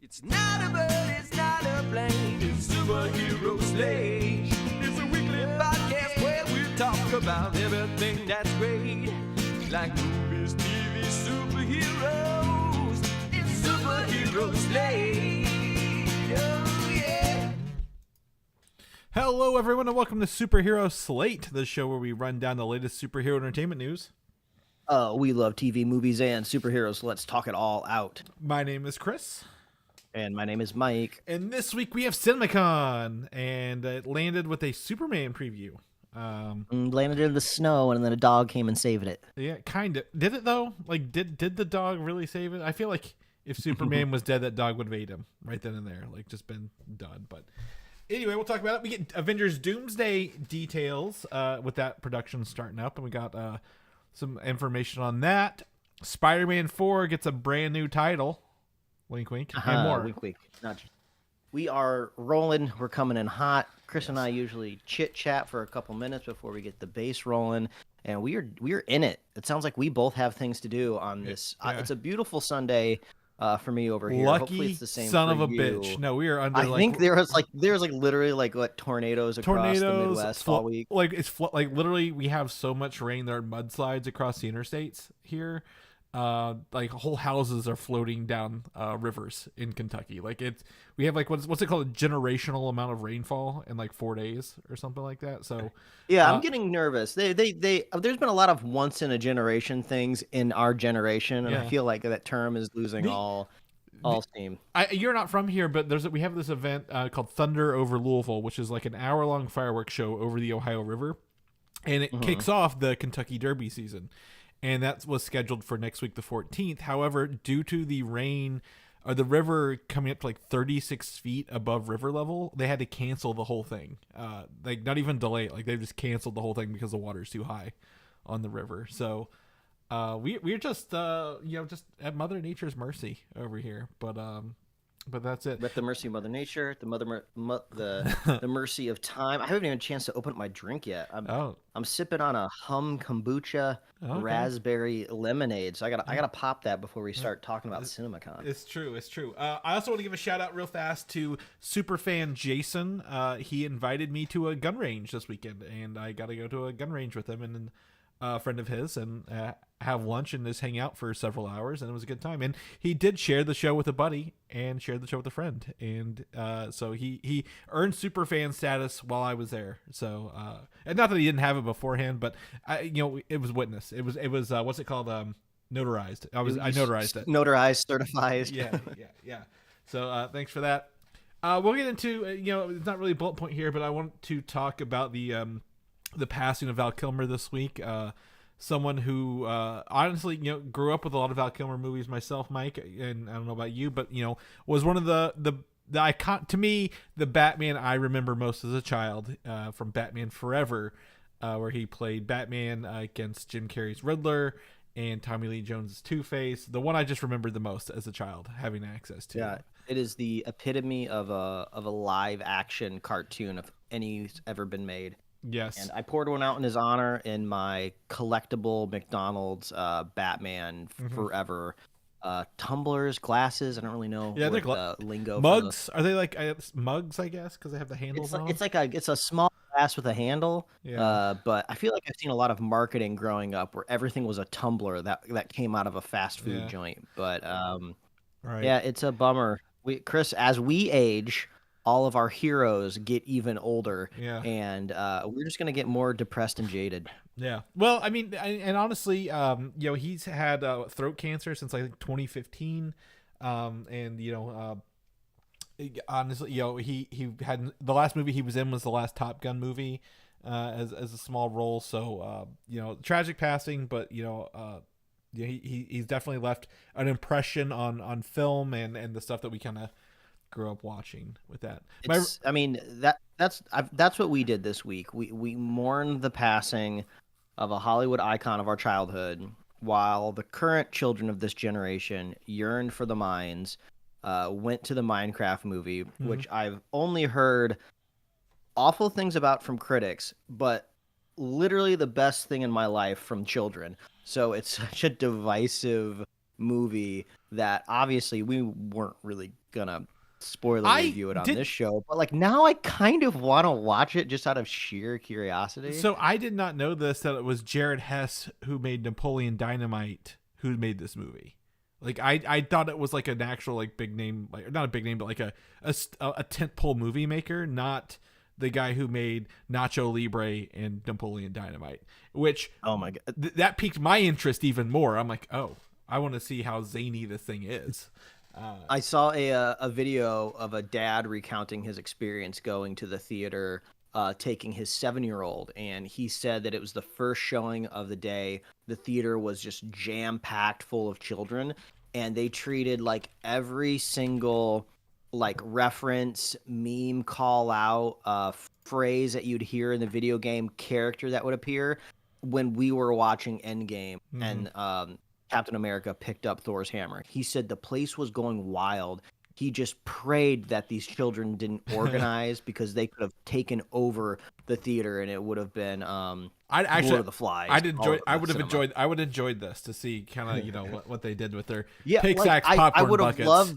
It's not a bird, it's not a plane, it's Superhero Slate. It's a weekly podcast where we talk about everything that's great. Like movies, TV, superheroes. It's Superhero Slate. Oh yeah. Hello everyone and welcome to Superhero Slate, the show where we run down the latest superhero entertainment news. We love TV, movies, and superheroes, so let's talk it all out. My name is Chris. And my name is Mike. And this week we have Cinemacon, and it landed with a Superman preview. Landed in the snow, and then a dog came and saved it. Yeah, kind of. Did it though? Like, did the dog really save it? I feel like if Superman was dead, that dog would have ate him right then and there, like just been done. But anyway, we'll talk about it. We get Avengers Doomsday details with that production starting up, and we got some information on that. Spider-Man 4 gets a brand new title. Wink, wink. And more. Wink, wink. We are rolling. We're coming in hot. Chris and I usually chit-chat for a couple minutes before we get the base rolling, and we are in it. It sounds like we both have things to do on this. Yeah. It's a beautiful Sunday for me over here. Lucky Hopefully it's the same son for of a you. bitch. No, we are under. I think there's literally what tornadoes across the Midwest all week. Like like literally, we have so much rain there are mudslides across the interstates here. Like whole houses are floating down rivers in Kentucky. Like we have like what's it called, a generational amount of rainfall in like 4 days or something like that. So yeah, I'm getting nervous. There's been a lot of once in a generation things in our generation, and I feel like that term is losing all steam. You're not from here, but we have this event called Thunder over Louisville, which is like an hour-long fireworks show over the Ohio River, and it kicks off the Kentucky Derby season. And that was scheduled for next week, the 14th. However, due to the rain, or the river coming up to like 36 feet above river level, they had to cancel the whole thing. Like not even delay it. Like they just canceled the whole thing because the water's too high on the river. So we're just just at Mother Nature's mercy over here. But that's it. At the mercy of Mother Nature, the mercy of time. I haven't even had a chance to open up my drink yet. I'm sipping on a hum kombucha raspberry lemonade. So I gotta pop that before we start talking about CinemaCon. It's true. I also want to give a shout out real fast to superfan Jason. He invited me to a gun range this weekend, and I got to go to a gun range with him and a friend of his, and have lunch and just hang out for several hours, and it was a good time. And he did share the show with a buddy and shared the show with a friend, and so he earned super fan status while I was there. So and not that he didn't have it beforehand, but it was witness. It was what's it called, notarized. I notarized it. Notarized, certified. Yeah. So thanks for that. We'll get into it's not really a bullet point here, but I want to talk about the passing of Val Kilmer this week. Someone who honestly, grew up with a lot of Val Kilmer movies myself, Mike, and I don't know about you, but was one of the icon to me, the Batman I remember most as a child, from Batman Forever, where he played Batman against Jim Carrey's Riddler and Tommy Lee Jones's Two-Face. The one I just remembered the most as a child having access to. Yeah, it is the epitome of a live action cartoon if any's ever been made. Yes. And I poured one out in his honor in my collectible McDonald's Batman Forever tumblers, glasses. I don't really know the lingo. Mugs? Are they like mugs, I guess, because they have the handles on? It's a small glass with a handle. Yeah. But I feel like I've seen a lot of marketing growing up where everything was a tumbler that came out of a fast food joint. But right. Yeah, it's a bummer. Chris, as we age, all of our heroes get even older, and we're just gonna get more depressed and jaded. Yeah. Well, I mean, and honestly, he's had throat cancer since I think 2015, and honestly, he had the last movie he was in was the last Top Gun movie, as a small role. So tragic passing, but he's definitely left an impression on film and the stuff that we kind of grew up watching with that. That's what we did this week. We mourned the passing of a Hollywood icon of our childhood, while the current children of this generation yearned for the mines. Went to the Minecraft movie, which I've only heard awful things about from critics, but literally the best thing in my life from children. So it's such a divisive movie that obviously we weren't really gonna spoiler review it on this show, but like now I kind of want to watch it just out of sheer curiosity. So I did not know this, that it was Jared Hess who made Napoleon Dynamite who made this movie. Like I thought it was like an actual like big name, like not a big name, but like a tentpole movie maker, not the guy who made Nacho Libre and Napoleon Dynamite. Which oh my god, that piqued my interest even more. I'm like, oh, I want to see how zany this thing is. I saw a video of a dad recounting his experience going to the theater, taking his 7-year-old, and he said that it was the first showing of the day. The theater was just jam-packed full of children, and they treated like every single like reference, meme, call out, phrase that you'd hear in the video game, character that would appear when we were watching Endgame, and Captain America picked up Thor's hammer. He said the place was going wild. He just prayed that these children didn't organize because they could have taken over the theater and it would have been Lord of the Flies. I would have enjoyed this to see kind of, you know, what they did with their Pixax popcorn buckets.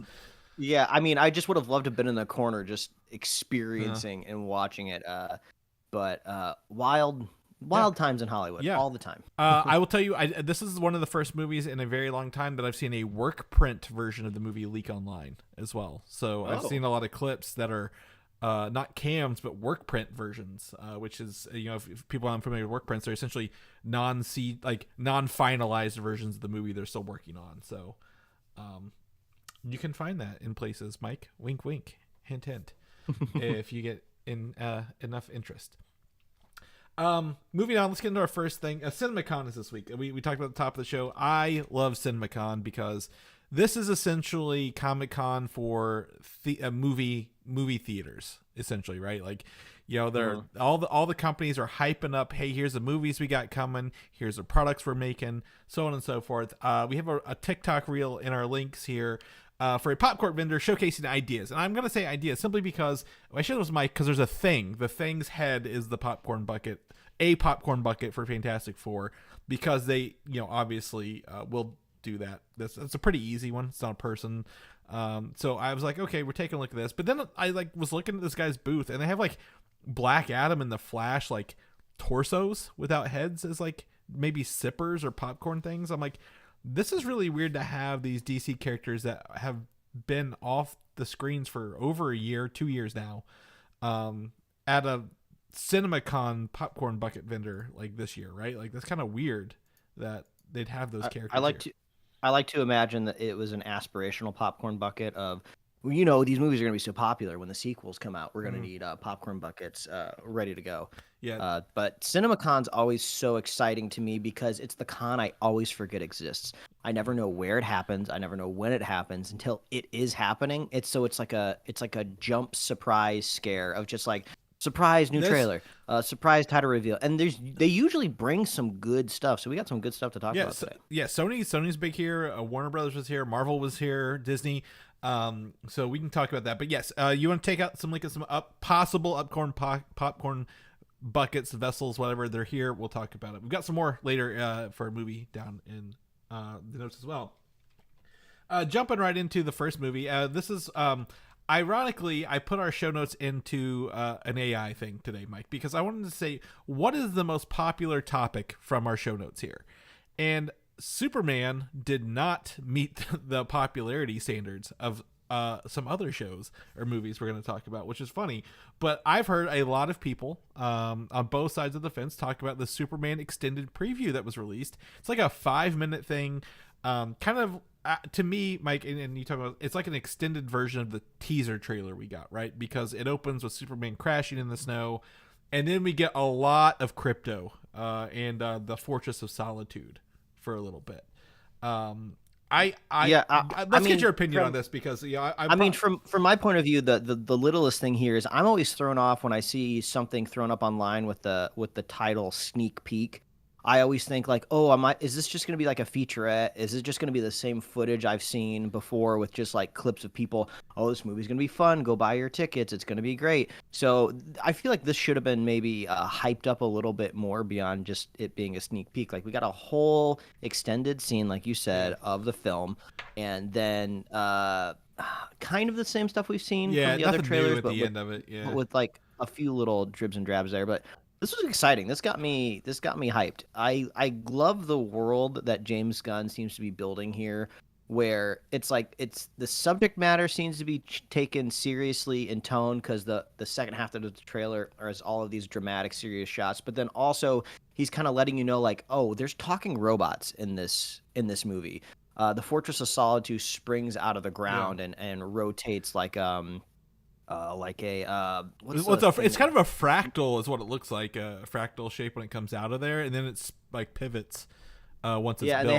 I mean, I just would have loved to have been in the corner just experiencing and watching it. But wild times in Hollywood, all the time. I will tell you, this is one of the first movies in a very long time that I've seen a work print version of the movie leak online as well. So I've seen a lot of clips that are not cams, but work print versions, which is, you know, if people aren't familiar with work prints, they're essentially non-finalized versions of the movie they're still working on. So you can find that in places, Mike. Wink, wink. Hint, hint. If you get enough interest. Moving on, let's get into our first thing. CinemaCon is this week. We talked about at the top of the show. I love CinemaCon because this is essentially Comic-Con for movie theaters, essentially, right? Like, you know, they're all the companies are hyping up, hey, here's the movies we got coming, here's the products we're making, so on and so forth. We have a TikTok reel in our links here for a popcorn vendor showcasing ideas. And I'm going to say ideas simply because I should have Mike, because there's a thing. The thing's head is the popcorn bucket, a popcorn bucket for Fantastic Four, because they, you know, obviously will do that. That's a pretty easy one. It's not a person. So I was like, okay, we're taking a look at this. But then I like was looking at this guy's booth, and they have like Black Adam and the Flash like torsos without heads as like maybe sippers or popcorn things. I'm like, this is really weird to have these DC characters that have been off the screens for over a year, 2 years now, at a CinemaCon popcorn bucket vendor like this year, right? Like, that's kind of weird that they'd have those characters. I like to imagine that it was an aspirational popcorn bucket of, you know, these movies are going to be so popular when the sequels come out. We're going to need popcorn buckets ready to go. Yeah. But CinemaCon's always so exciting to me because it's the con I always forget exists. I never know where it happens. I never know when it happens until it is happening. It's like a jump surprise scare of just like, surprise new trailer, surprise title reveal, and they usually bring some good stuff. So we got some good stuff to talk about today. Yeah, Sony's big here. Warner Brothers was here. Marvel was here. Disney. So we can talk about that. But yes, you want to take out some possible popcorn buckets, vessels, whatever. They're here. We'll talk about it. We've got some more later for a movie down in the notes as well. Jumping right into the first movie. This is ironically, I put our show notes into an AI thing today, Mike, because I wanted to say, what is the most popular topic from our show notes here? And Superman did not meet the popularity standards of some other shows or movies we're going to talk about, which is funny. But I've heard a lot of people on both sides of the fence talk about the Superman extended preview that was released. It's like a 5-minute thing, kind of. To me, Mike, and you talk about, it's like an extended version of the teaser trailer we got, right? Because it opens with Superman crashing in the snow, and then we get a lot of Krypto and the Fortress of Solitude for a little bit. Let's get your opinion on this, because from my point of view, the littlest thing here is I'm always thrown off when I see something thrown up online with the title sneak peek. I always think like, oh, is this just going to be like a featurette? Is it just going to be the same footage I've seen before with just like clips of people? Oh, this movie's going to be fun. Go buy your tickets. It's going to be great. So I feel like this should have been maybe hyped up a little bit more beyond just it being a sneak peek. Like we got a whole extended scene, like you said, of the film, and then kind of the same stuff we've seen from the other trailers, but end of it, but with like a few little dribs and drabs there. But this was exciting. This got me hyped. I love the world that James Gunn seems to be building here, where it's like the subject matter seems to be taken seriously in tone, because the second half of the trailer is all of these dramatic, serious shots. But then also he's kind of letting you know, like, oh, there's talking robots in this movie. The Fortress of Solitude springs out of the ground and rotates like a it's kind of a fractal is what it looks like, a fractal shape when it comes out of there, and then it's like pivots once it's built. And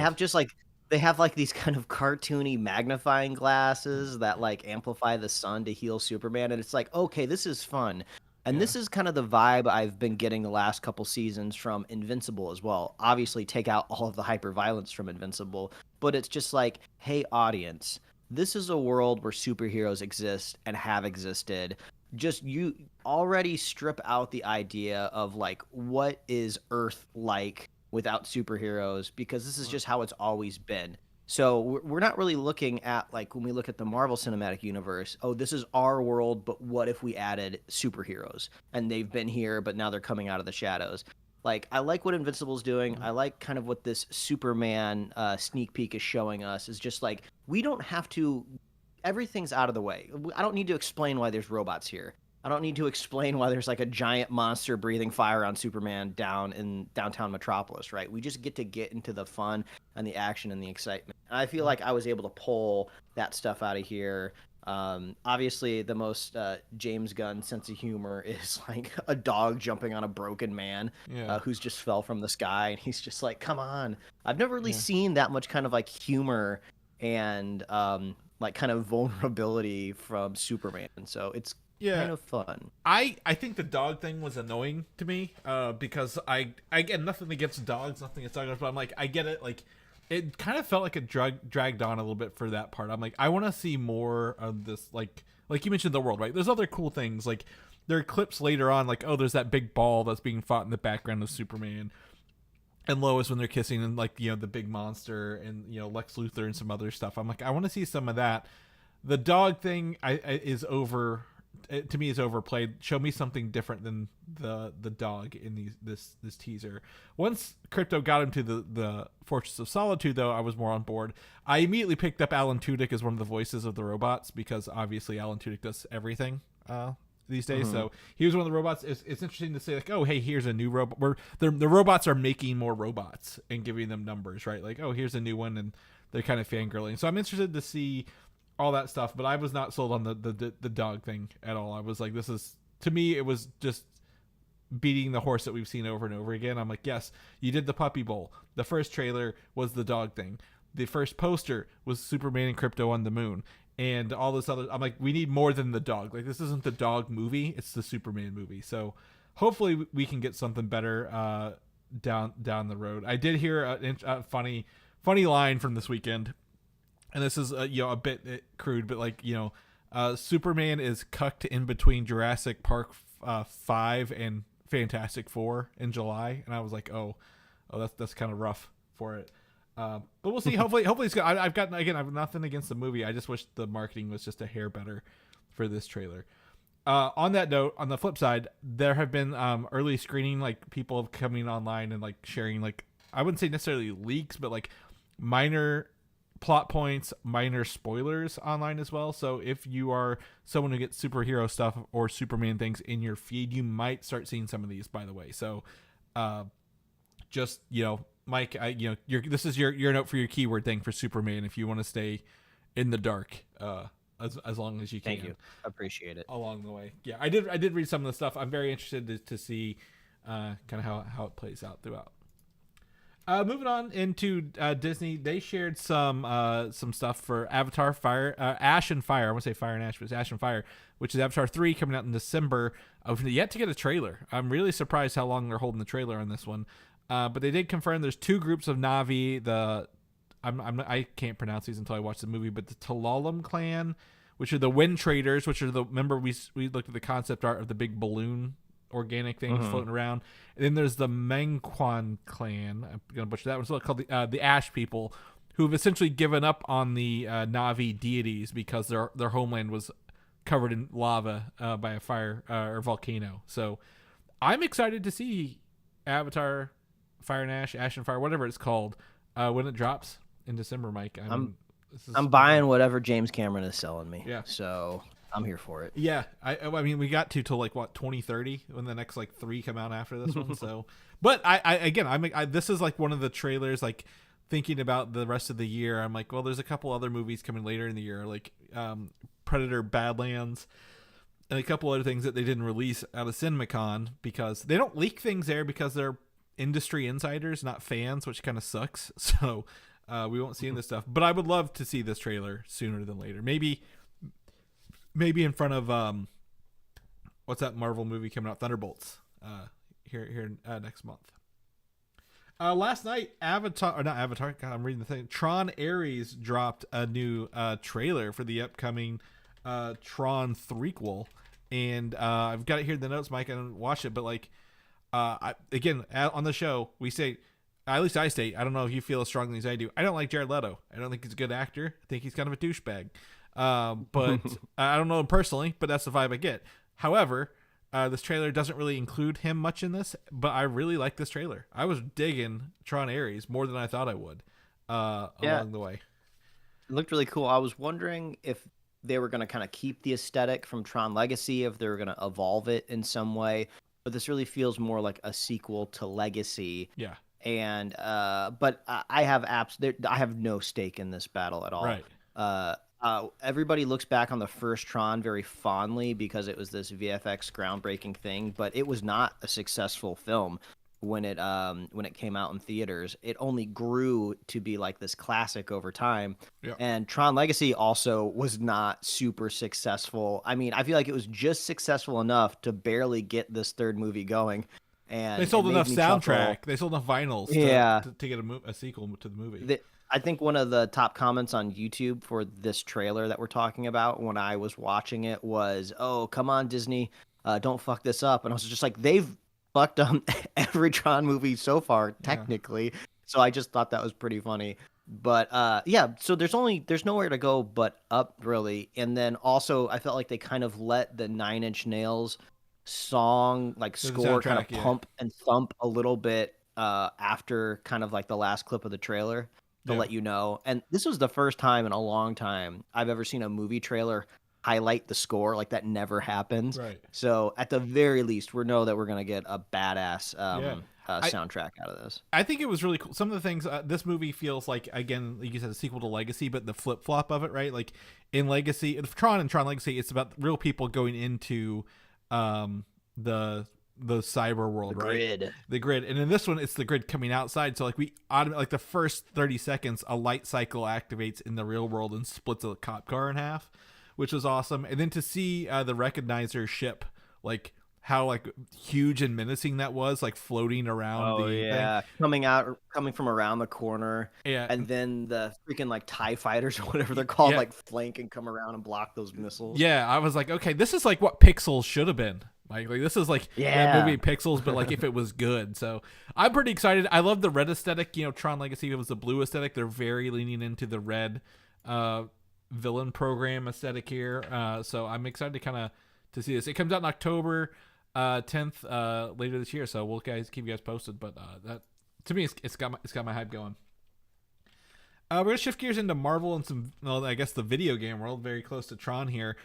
they have like these kind of cartoony magnifying glasses that like amplify the sun to heal Superman, and it's like, okay, this is fun. And this is kind of the vibe I've been getting the last couple seasons from Invincible as well. Obviously, take out all of the hyper-violence from Invincible, but it's just like, hey, audience, this is a world where superheroes exist and have existed. Just you already strip out the idea of like, what is Earth like without superheroes, because this is just how it's always been. So we're not really looking at, like, when we look at the Marvel Cinematic Universe, oh, this is our world, but what if we added superheroes? And they've been here, but now they're coming out of the shadows. Like, I like what Invincible's doing. I like kind of what this Superman sneak peek is showing us, is just like, we don't have to, everything's out of the way. I don't need to explain why there's robots here. I don't need to explain why there's like a giant monster breathing fire on Superman down in downtown Metropolis, right? We just get into the fun and the action and the excitement. And I feel like I was able to pull that stuff out of here. Obviously, the most James Gunn sense of humor is like a dog jumping on a broken man who's just fell from the sky. And he's just like, come on. I've never really seen that much kind of like humor and like kind of vulnerability from Superman. So it's kind of fun. I think the dog thing was annoying to me because I get nothing against dogs, nothing against dogs, but I'm like, I get it. Like, it kind of felt like it dragged on a little bit for that part. I'm like, I want to see more of this, like you mentioned the world, right? There's other cool things. Like, there are clips later on, like, oh, there's that big ball that's being fought in the background of Superman and Lois when they're kissing, and like, you know, the big monster, and, you know, Lex Luthor and some other stuff. I'm like, I want to see some of that. The dog thing is over. To me, is overplayed. Show me something different than the dog in this teaser. Once Krypto got him to the Fortress of Solitude, though, I was more on board. I immediately picked up Alan Tudyk as one of the voices of the robots, because obviously Alan Tudyk does everything these days. So he was one of the robots. It's interesting to say, like, oh, hey, here's a new robot. The robots are making more robots and giving them numbers, right? Like, oh, here's a new one, and they're kind of fangirling. So I'm interested to see all that stuff, but I was not sold on the dog thing at all. I was like, this is, to me, it was just beating the horse that we've seen over and over again. I'm like, yes, you did the puppy bowl. The first trailer was the dog thing. The first poster was Superman and Krypto on the moon, and all this other. I'm like, we need more than the dog. Like, this isn't the dog movie, it's the Superman movie. So hopefully we can get something better down the road. I did hear a funny line from this weekend. And this is a bit crude, but like, Superman is cucked in between Jurassic Park 5 and Fantastic Four in July, and I was like, oh, that's kind of rough for it. But we'll see. Hopefully it's good. I have nothing against the movie. I just wish the marketing was just a hair better for this trailer. On that note, on the flip side, there have been early screening, like people coming online and like sharing, like, I wouldn't say necessarily leaks, but like minor plot points, minor spoilers online as well. So if you are someone who gets superhero stuff or Superman things in your feed, you might start seeing some of these, by the way. So just, Mike, this is your note for your keyword thing for Superman if you want to stay in the dark as long as you can. Thank you. Appreciate it. Along the way. Yeah, I did read some of the stuff. I'm very interested to see kind of how it plays out throughout. Moving on into Disney, they shared some stuff for Avatar Ash and Fire. I want to say Fire and Ash, but it's Ash and Fire, which is Avatar 3 coming out in December. I've yet to get a trailer. I'm really surprised how long they're holding the trailer on this one. But they did confirm there's 2 groups of Na'vi. I can't pronounce these until I watch the movie, but the Tlalim clan, which are the Windtraders, which are remember we looked at the concept art of the big balloon organic things floating around. And then there's the Mangkwan clan. I'm gonna butcher that one. It's called the Ash people, who've essentially given up on the Na'vi deities because their homeland was covered in lava by a fire or volcano. So I'm excited to see Avatar, Fire and Ash, Ash and Fire, whatever it's called, when it drops in December, Mike. I'm buying whatever James Cameron is selling me. Yeah. So I'm here for it. Yeah. I mean, we got till like 2030 when the next like 3 come out after this one. So, but this is like one of the trailers, like thinking about the rest of the year. I'm like, well, there's a couple other movies coming later in the year, like Predator Badlands and a couple other things that they didn't release out of CinemaCon because they don't leak things there because they're industry insiders, not fans, which kind of sucks. So we won't see this stuff. But I would love to see this trailer sooner than later. Maybe in front of what's that Marvel movie coming out? Thunderbolts. Here next month. Last night, God, I'm reading the thing. Tron Ares dropped a new trailer for the upcoming Tron threequel, and I've got it here in the notes, Mike. I didn't watch it, but like, again, on the show, we say, at least I state, I don't know if you feel as strongly as I do, I don't like Jared Leto. I don't think he's a good actor. I think he's kind of a douchebag. But I don't know him personally, but that's the vibe I get. However, this trailer doesn't really include him much in this, but I really like this trailer. I was digging Tron Ares more than I thought I would along the way. It looked really cool. I was wondering if they were going to kind of keep the aesthetic from Tron Legacy, if they were going to evolve it in some way. But this really feels more like a sequel to Legacy. Yeah. And but I have no stake in this battle at all. Right. Everybody looks back on the first Tron very fondly because it was this VFX groundbreaking thing, but it was not a successful film when it came out in theaters. It only grew to be like this classic over time. Yeah. And Tron Legacy also was not super successful. I mean, I feel like it was just successful enough to barely get this third movie going. And they sold enough soundtrack. Chuckle. They sold enough vinyls to get a sequel to the movie. I think one of the top comments on YouTube for this trailer that we're talking about when I was watching it was, "Oh, come on, Disney, don't fuck this up." And I was just like, they've fucked up every Tron movie so far, technically. Yeah. So I just thought that was pretty funny. But so there's nowhere to go but up, really. And then also I felt like they kind of let the Nine Inch Nails song score kind of pump and thump a little bit after kind of like the last clip of the trailer to let you know. And this was the first time in a long time I've ever seen a movie trailer highlight the score. Like, that never happens. Right. So at the very least, we know that we're gonna get a badass soundtrack out of this. I think it was really cool. Some of the things this movie feels like, again, like you said, a sequel to Legacy, but the flip flop of it, right? Like in Legacy, Tron and Tron Legacy, it's about real people going into the cyber world, right? The grid. And in this one, it's the grid coming outside. So like like the first 30 seconds, a light cycle activates in the real world and splits a cop car in half, which was awesome. And then to see the Recognizer ship, like how like huge and menacing that was, like floating around thing. Coming from around the corner. Yeah. And then the freaking like TIE fighters or whatever they're called, like flank and come around and block those missiles. Yeah, I was like, okay, this is like what Pixels should have been. Like this is like that movie Pixels, but like if it was good. So I'm pretty excited. I love the red aesthetic. You know, Tron Legacy, it was the blue aesthetic. They're very leaning into the red villain program aesthetic here. So I'm excited to see this. It comes out in October 10th later this year. So we'll keep you guys posted. But that to me, it's got my hype going. We're gonna shift gears into Marvel and I guess the video game world, very close to Tron here.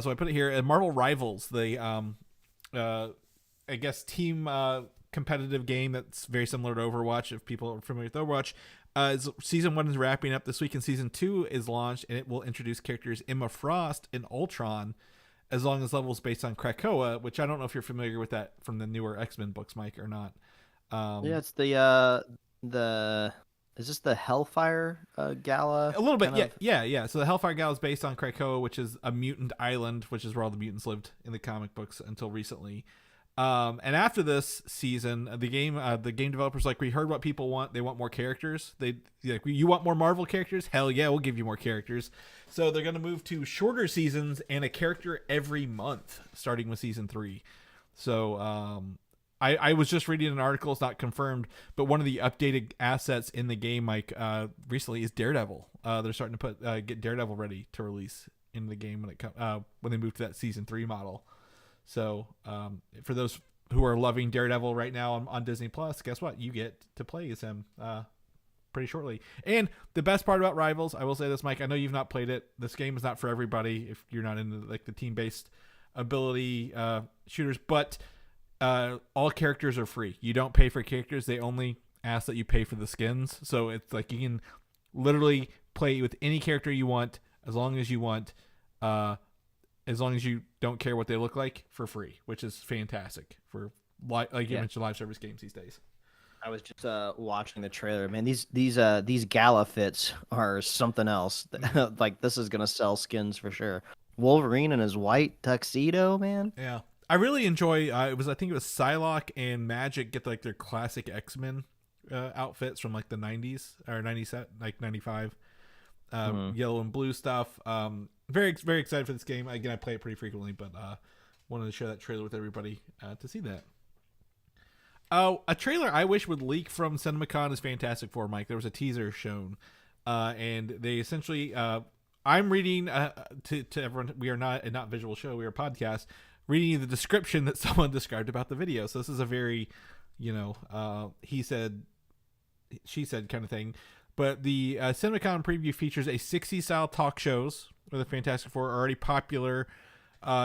So I put it here. Marvel Rivals, the I guess team competitive game that's very similar to Overwatch. If people are familiar with Overwatch, season 1 is wrapping up this week, and season 2 is launched, and it will introduce characters Emma Frost and Ultron, as long as levels based on Krakoa, which I don't know if you're familiar with that from the newer X-Men books, Mike, or not. It's is this the Hellfire Gala? A little bit, yeah. So the Hellfire Gala is based on Krakoa, which is a mutant island, which is where all the mutants lived in the comic books until recently. And after this season, the game developers like, we heard what people want. They want more characters. You want more Marvel characters? Hell yeah, we'll give you more characters. So they're going to move to shorter seasons and a character every month, starting with season 3. So I was just reading an article. It's not confirmed, but one of the updated assets in the game, like recently, is Daredevil. They're starting to get Daredevil ready to release in the game when they move to that season 3 model. So for those who are loving Daredevil right now on Disney Plus, guess what? You get to play as him pretty shortly. And the best part about Rivals, I will say this, Mike, I know you've not played it. This game is not for everybody if you're not into like the team-based ability shooters, but all characters are free. You don't pay for characters. They only ask that you pay for the skins. So it's like you can literally play with any character you want as long as you want, as long as you don't care what they look like, for free, which is fantastic for like you mentioned, live service games these days. I was just watching the trailer, man. These gala fits are something else. Like, this is gonna sell skins for sure. Wolverine in his white tuxedo, man. Yeah, I really enjoy. I think it was Psylocke and Magic get like their classic X-Men outfits from like the 90s or 97, like 95. Yellow and blue stuff. Very, very excited for this game. Again, I play it pretty frequently, but wanted to share that trailer with everybody to see that. Oh, a trailer I wish would leak from CinemaCon is Fantastic Four, Mike. There was a teaser shown, and they essentially. I'm reading to everyone. We are not a not visual show. We are a podcast. Reading the description that someone described about the video. So this is a very, he said, she said kind of thing. But the CinemaCon preview features a 60s style talk shows where the Fantastic Four are already popular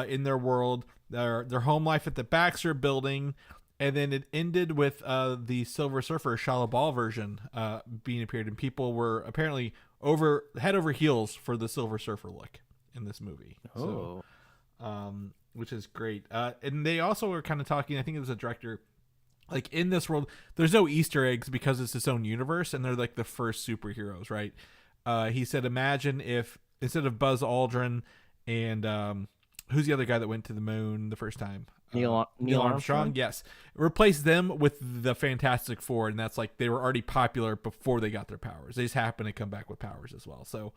in their world. Their home life at the Baxter Building, and then it ended with the Silver Surfer Shia LaBeouf version being appeared, and people were apparently head over heels for the Silver Surfer look in this movie. Oh, so, which is great. And they also were kind of talking. I think it was a director. Like, in this world, there's no Easter eggs because it's its own universe, and they're like the first superheroes, right? He said, imagine if instead of Buzz Aldrin and who's the other guy that went to the moon the first time? Neil Armstrong? Yes. Replace them with the Fantastic Four, and that's like they were already popular before they got their powers. They just happen to come back with powers as well. So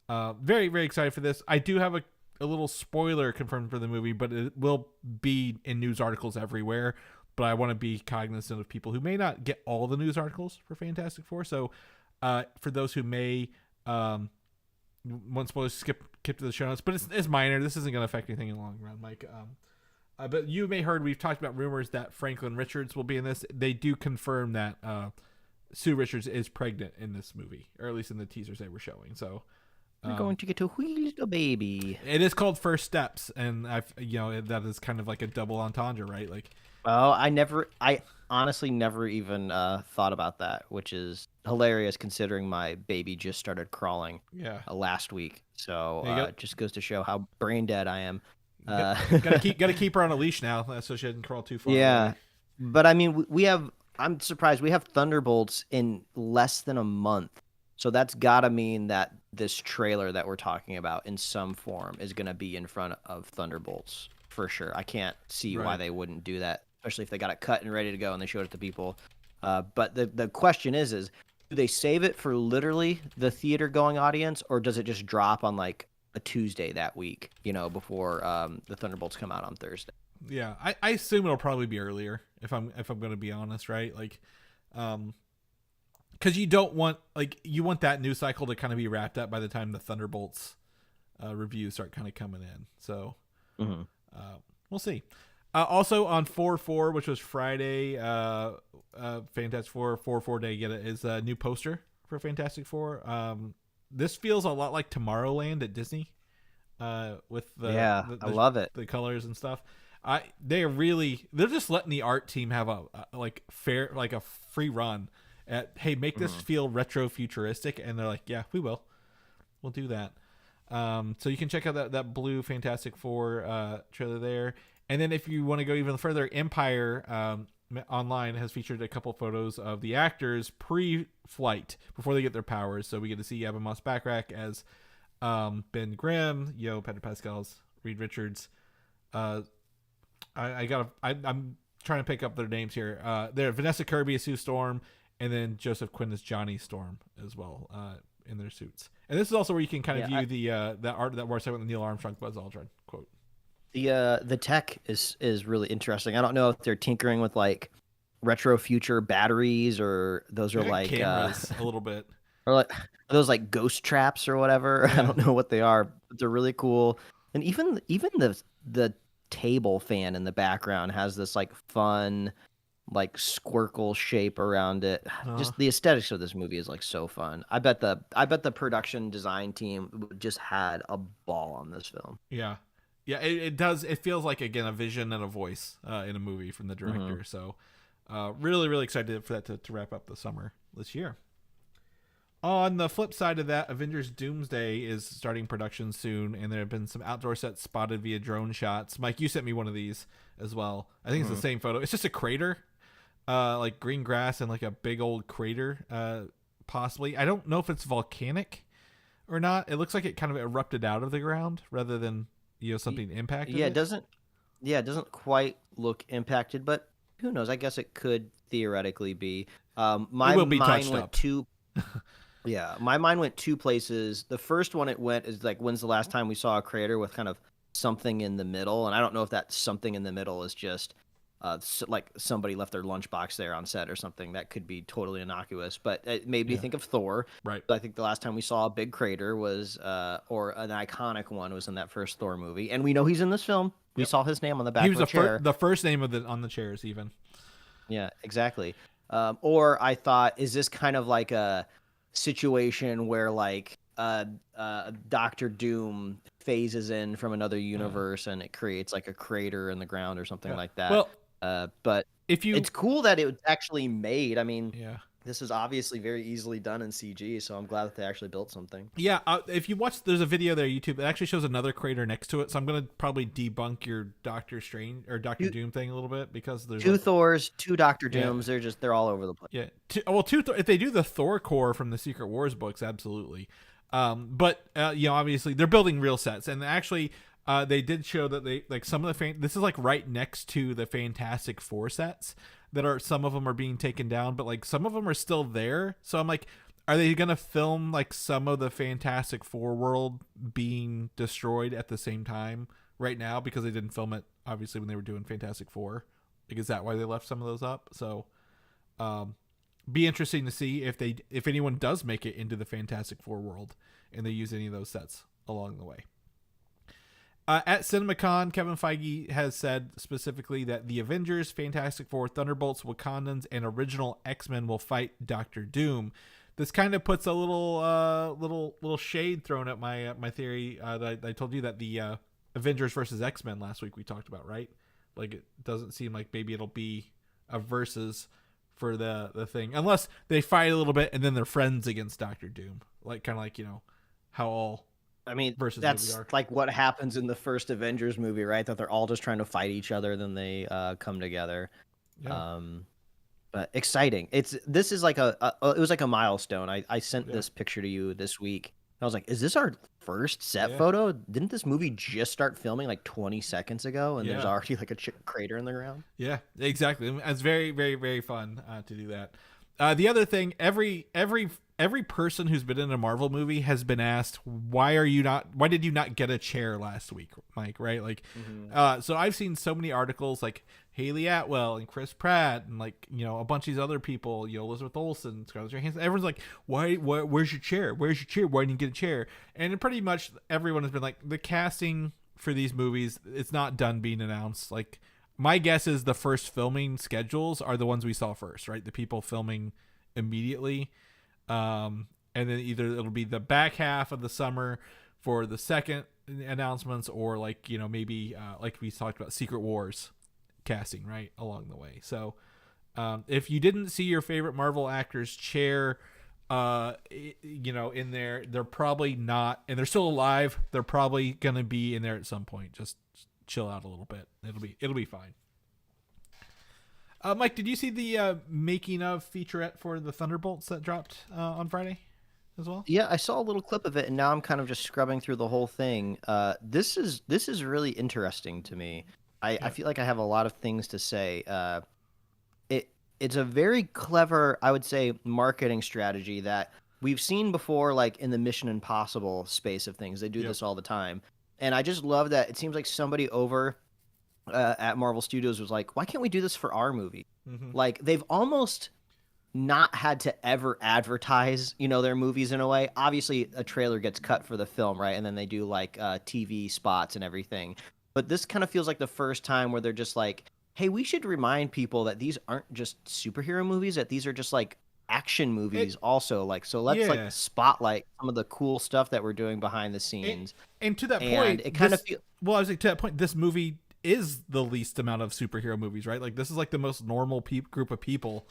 very, very excited for this. I do have a little spoiler confirmed for the movie, but it will be in news articles everywhere. But I want to be cognizant of people who may not get all the news articles for Fantastic Four. So for those who may want spoilers, skip to the show notes. But it's minor. This isn't going to affect anything in the long run, Mike. But you may heard we've talked about rumors that Franklin Richards will be in this. They do confirm that Sue Richards is pregnant in this movie, or at least in the teasers they were showing. So we're going to get a wee little baby. It is called First Steps, and that is kind of like a double entendre, right? Like. Oh, I honestly never even thought about that, which is hilarious considering my baby just started crawling last week. So it just goes to show how brain dead I am. Gotta keep her on a leash now so she doesn't crawl too far. Yeah, away. But I mean, I'm surprised we have Thunderbolts in less than a month. So that's gotta mean that this trailer that we're talking about in some form is gonna be in front of Thunderbolts for sure. I can't see why they wouldn't do that, especially if they got it cut and ready to go and they showed it to people. But the question is do they save it for literally the theater going audience, or does it just drop on like a Tuesday that week, before the Thunderbolts come out on Thursday? Yeah, I assume it'll probably be earlier if I'm going to be honest, right? Like, because you don't want you want that news cycle to kind of be wrapped up by the time the Thunderbolts reviews start kind of coming in. So we'll see. Also on 4/4, which was Friday, Fantastic Four 4/4 day is a new poster for Fantastic Four. This feels a lot like Tomorrowland at Disney, with I love it, the colors and stuff. They're just letting the art team have a free run at, hey, make this feel retro futuristic, and they're like, yeah, we'll do that. So you can check out that blue Fantastic Four trailer there. And then if you want to go even further, Empire Online has featured a couple photos of the actors pre-flight before they get their powers. So we get to see Yavin Backrack as Ben Grimm, Pedro Pascal's Reed Richards. I'm trying to pick up their names here. They're Vanessa Kirby as Sue Storm, and then Joseph Quinn as Johnny Storm as well, in their suits. And this is also where you can kind of view the art that we're saying with the Neil Armstrong Buzz Aldrin quote. The tech is really interesting. I don't know if they're tinkering with like retro future batteries, or those are like cameras a little bit, or like are those like ghost traps or whatever. Yeah. I don't know what they are, but they're really cool. And even the table fan in the background has this like fun like squircle shape around it. Just the aesthetics of this movie is like so fun. I bet the production design team just had a ball on this film. Yeah, it does. It feels like, again, a vision and a voice in a movie from the director. So really excited for that to wrap up the summer this year. On the flip side of that, Avengers Doomsday is starting production soon, and there have been some outdoor sets spotted via drone shots. Mike, you sent me one of these as well. I think it's the same photo. It's just a crater, like green grass and like a big old crater, possibly. I don't know if it's volcanic or not. It looks like it kind of erupted out of the ground rather than something impacted. Yeah, it doesn't quite look impacted, but who knows? I guess it could theoretically be. My mind went to. Yeah, my mind went two places. The first one it went is like, when's the last time we saw a crater with kind of something in the middle? And I don't know if that something in the middle is just like somebody left their lunchbox there on set or something. That could be totally innocuous, but it made me think of Thor. Right. I think the last time we saw a big crater was, or an iconic one, was in that first Thor movie. And we know he's in this film. We saw his name on the back of the chair. The first name on the chairs even. Yeah, exactly. Or I thought, is this kind of like a situation where like Doctor Doom phases in from another universe and it creates like a crater in the ground or something like that? Well, but it's cool that it was actually made. I mean, this is obviously very easily done in CG, so I'm glad that they actually built something. Yeah, if you watch, there's a video there on YouTube. It actually shows another crater next to it, so I'm going to probably debunk your Doctor Strange or Doctor Doom thing a little bit, because there's two Thors, two Doctor Dooms. They're all over the place. Yeah, if they do the Thor core from the Secret Wars books, absolutely. But obviously they're building real sets, and actually they did show that they like some of the this is like right next to the Fantastic Four sets. Some of them are being taken down, but like some of them are still there. So I'm like, are they going to film like some of the Fantastic Four world being destroyed at the same time right now? Because they didn't film it obviously when they were doing Fantastic Four. Like, is that why they left some of those up? So, be interesting to see if anyone does make it into the Fantastic Four world and they use any of those sets along the way. At CinemaCon, Kevin Feige has said specifically that the Avengers, Fantastic Four, Thunderbolts, Wakandans, and original X-Men will fight Doctor Doom. This kind of puts a little shade thrown at my theory that I told you, that the Avengers versus X-Men last week we talked about, right? Like, it doesn't seem like maybe it'll be a versus for the thing, unless they fight a little bit and then they're friends against Doctor Doom, like kind of like how all. I mean, that's like what happens in the first Avengers movie, right? That they're all just trying to fight each other, then they come together. Yeah. But exciting. This is like it was like a milestone. I sent this picture to you this week. I was like, is this our first set photo? Didn't this movie just start filming like 20 seconds ago, and there's already like a crater in the ground? Yeah, exactly. It's very, very, very fun to do that. The other thing, every person who's been in a Marvel movie has been asked, why did you not get a chair last week, Mike? Right? Like, so I've seen so many articles like Haley Atwell and Chris Pratt and like, a bunch of these other people, Elizabeth Olsen, Scarlett Johansson. Everyone's like, where's your chair? Where's your chair? Why didn't you get a chair? And pretty much everyone has been like, the casting for these movies, it's not done being announced. Like, my guess is the first filming schedules are the ones we saw first, right? The people filming immediately. And then either it'll be the back half of the summer for the second announcements, or like, maybe like we talked about Secret Wars casting right along the way. So if you didn't see your favorite Marvel actor's chair in there, they're probably not, and they're still alive, they're probably gonna be in there at some point. Just chill out a little bit. It'll be fine. Mike, did you see the making of featurette for the Thunderbolts that dropped on Friday as well? Yeah, I saw a little clip of it, and now I'm kind of just scrubbing through the whole thing. This is really interesting to me. I feel like I have a lot of things to say. It's a very clever, I would say, marketing strategy that we've seen before, like in the Mission Impossible space of things. They do this all the time, and I just love that. It seems like somebody over at Marvel Studios was like, "Why can't we do this for our movie?" Like they've almost not had to ever advertise, their movies in a way. Obviously, a trailer gets cut for the film, right? And then they do like TV spots and everything. But this kind of feels like the first time where they're just like, hey, we should remind people that these aren't just superhero movies, that these are just like action movies also. Like, so let's like spotlight some of the cool stuff that we're doing behind the scenes. And to that point, it kind of feels... Well, I was like, to that point, this movie is the least amount of superhero movies, right? Like, this is like the most normal group of people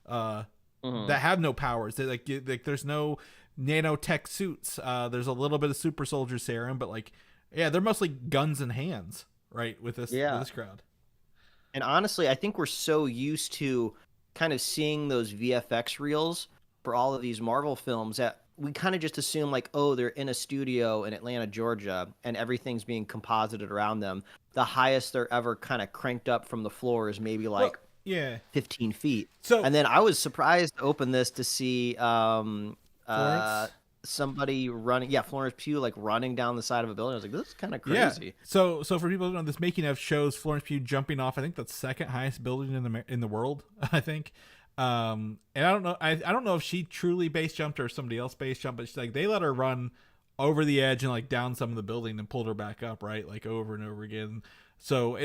that have no powers. They like there's no nanotech suits. There's a little bit of super soldier serum, but like, they're mostly guns and hands, right? With this crowd. And honestly, I think we're so used to kind of seeing those VFX reels for all of these Marvel films that we kind of just assume like, oh, they're in a studio in Atlanta, Georgia, and everything's being composited around them. The highest they're ever kind of cranked up from the floor is maybe like 15 feet. So, and then I was surprised to open this to see somebody running, Florence Pugh, like running down the side of a building. I was like, this is kind of crazy. So for people who don't know, this making of shows Florence Pugh jumping off, I think the second highest building in the world, I think. And I don't know, I don't know if she truly base jumped or somebody else base jumped, but she's like, they let her run over the edge and like down some of the building and pulled her back up, right? Like over and over again. So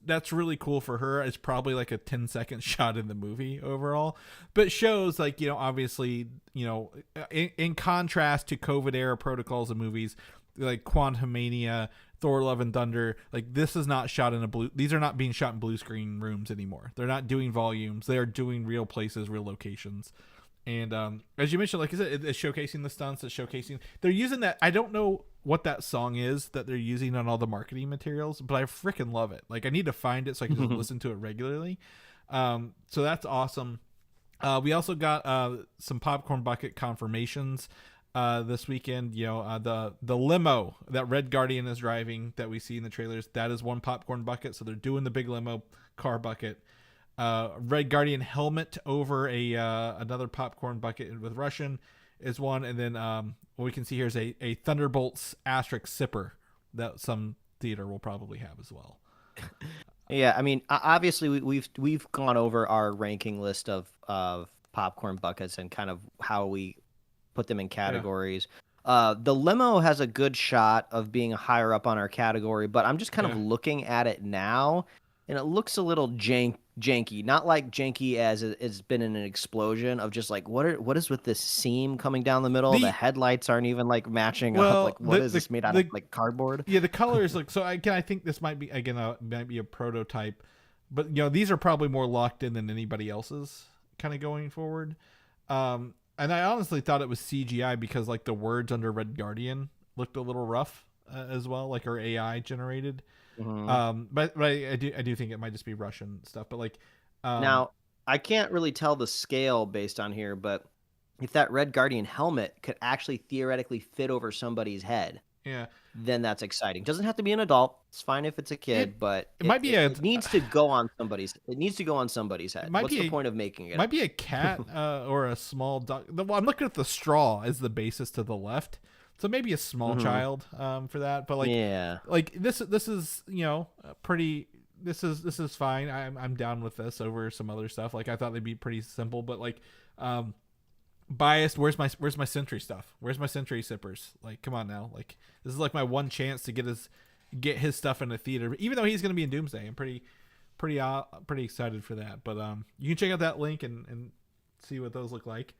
that's really cool for her. It's probably like a 10-second shot in the movie overall, but shows like, obviously, in contrast to COVID era protocols of movies like Quantumania, Thor: Love and Thunder, like this is not shot in these are not being shot in blue screen rooms anymore. They're not doing volumes. They are doing real places, real locations. And as you mentioned, like I said, it's showcasing the stunts. It's showcasing. They're using that. I don't know what that song is that they're using on all the marketing materials, but I freaking love it. Like I need to find it so I can just listen to it regularly. So that's awesome. We also got some popcorn bucket confirmations this weekend. The limo that Red Guardian is driving that we see in the trailers, that is one popcorn bucket. So they're doing the big limo car bucket. Red Guardian helmet over another popcorn bucket with Russian is one, and then what we can see here is a Thunderbolts asterisk sipper that some theater will probably have as well. Yeah, I mean, obviously we've gone over our ranking list of popcorn buckets and kind of how we put them in categories. The limo has a good shot of being higher up on our category, but I'm just kind of looking at it now, and it looks a little janky. Not like janky as it's been in an explosion of just like, what is with this seam coming down the middle? The headlights aren't even like matching up. Like, what is this made out of, like cardboard? Yeah, the colors look. So again, I think this might be might be a prototype, but these are probably more locked in than anybody else's kind of going forward. And I honestly thought it was CGI because like the words under Red Guardian looked a little rough as well, like our AI generated. But I do think it might just be Russian stuff. But like now I can't really tell the scale based on here, but if that Red Guardian helmet could actually theoretically fit over somebody's head, then that's exciting. Doesn't have to be an adult. It's fine if it's a kid, but it might be it needs to go on somebody's. It needs to go on somebody's head. What's the point of making it? Might be a cat or a small dog. Well, I'm looking at the straw as the basis to the left. So maybe a small child for that, but like this is pretty. This is fine. I'm down with this over some other stuff. Like I thought they'd be pretty simple, but like biased. Where's my Sentry stuff? Where's my Sentry sippers? Like come on now. Like this is like my one chance to get his stuff in the theater. Even though he's gonna be in Doomsday, I'm pretty excited for that. But you can check out that link and see what those look like.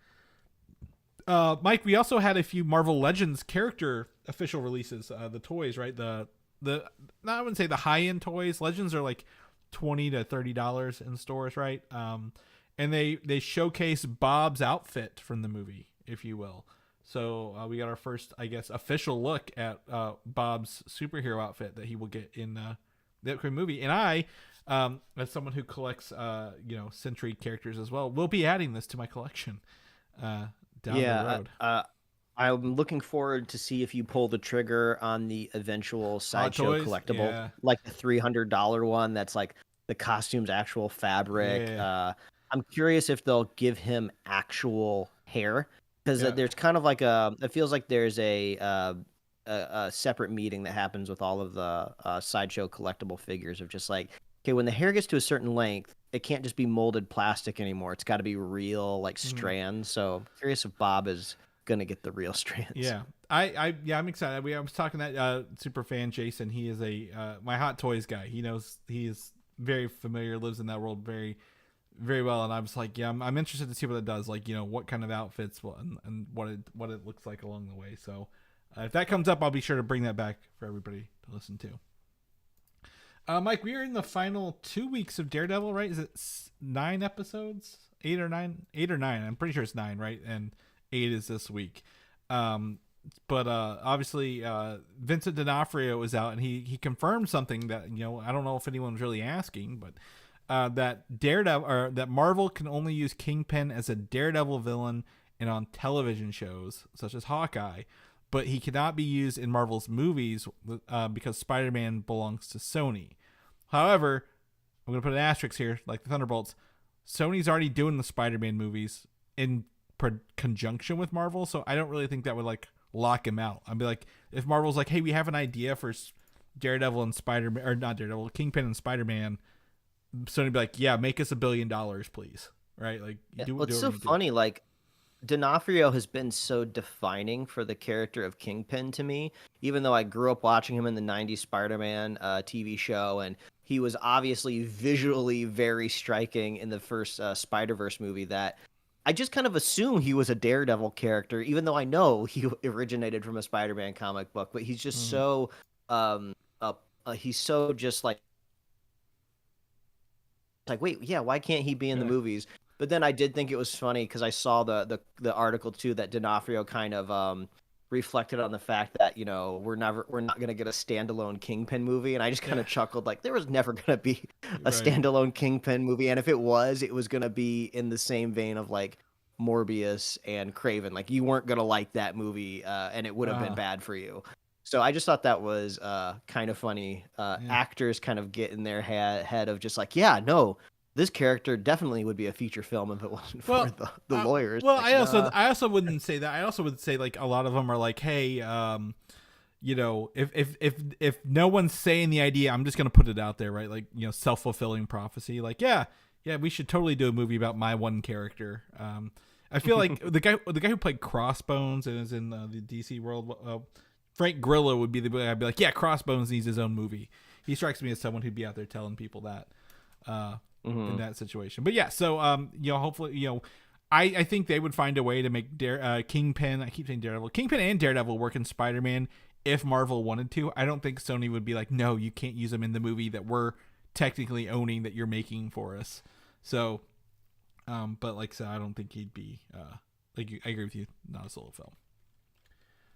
Mike, we also had a few Marvel Legends character official releases. The toys, right? I wouldn't say the high end toys. Legends are like $20 to $30 in stores, right? And they showcase Bob's outfit from the movie, if you will. So we got our first, I guess, official look at Bob's superhero outfit that he will get in the upcoming movie. And I, as someone who collects, Sentry characters as well, will be adding this to my collection. Down the road. I'm looking forward to see if you pull the trigger on the eventual sideshow Toys? collectible, Yeah. like the $300 one. That's like the costume's actual fabric. Yeah. I'm curious if they'll give him actual hair because Yeah. there's kind of like it feels like there's a separate meeting that happens with all of the sideshow collectible figures of just like, okay, when the hair gets to a certain length, it can't just be molded plastic anymore. It's got to be real, like strands. So I'm curious if Bob is gonna get the real strands. Yeah. I'm excited. I was talking to that super fan Jason. He is my Hot Toys guy. He knows, he is very familiar, lives in that world very, very well. And I was like, yeah, I'm interested to see what it does. Like, what kind of outfits and what it looks like along the way. So if that comes up, I'll be sure to bring that back for everybody to listen to. Mike, we are in the final 2 weeks of Daredevil, right? Is it 9 episodes? 8 or 9? 8 or 9. I'm pretty sure it's 9, right? And 8 is this week. But obviously Vincent D'Onofrio is out, and he confirmed something that, I don't know if anyone's really asking, but that Daredevil, or that Marvel can only use Kingpin as a Daredevil villain and on television shows such as Hawkeye, but he cannot be used in Marvel's movies because Spider-Man belongs to Sony. However, I'm going to put an asterisk here, like the Thunderbolts. Sony's already doing the Spider-Man movies in conjunction with Marvel, so I don't really think that would like lock him out. I'd be like, if Marvel's like, hey, we have an idea for Daredevil and Spider-Man, or not Daredevil, Kingpin and Spider-Man, Sony would be like, yeah, make us $1 billion, please. Right? Like, it's so funny. Like, D'Onofrio has been so defining for the character of Kingpin to me, even though I grew up watching him in the 90s Spider-Man TV show, and he was obviously visually very striking in the first Spider-Verse movie, that I just kind of assume he was a Daredevil character, even though I know he originated from a Spider-Man comic book, but he's just so he's so just like, wait, yeah, why can't he be in the movies? But then I did think it was funny because I saw the article too that D'Onofrio kind of reflected on the fact that we're not going to get a standalone Kingpin movie, and I just kind of chuckled, like there was never going to be a standalone Kingpin movie, and if it was going to be in the same vein of like Morbius and Craven. Like you weren't going to like that movie, and it would have been bad for you. So I just thought that was kind of funny. Actors kind of get in their head of just like, yeah, no, this character definitely would be a feature film if it wasn't for the lawyers. Well, like, I also wouldn't say that. I also would say like a lot of them are like, hey, if no one's saying the idea, I'm just gonna put it out there, right? Like self-fulfilling prophecy. Like yeah, we should totally do a movie about my one character. I feel like the guy who played Crossbones and is in the DC world, Frank Grillo would be the guy. I'd be like, yeah, Crossbones needs his own movie. He strikes me as someone who'd be out there telling people that. In that situation. But yeah, so hopefully, I think they would find a way to make Kingpin, I keep saying Daredevil, Kingpin and Daredevil work in Spider-Man if Marvel wanted to. I don't think Sony would be like, no, you can't use them in the movie that we're technically owning that you're making for us. So but like I said, I don't think he'd be I agree with you, not a solo film.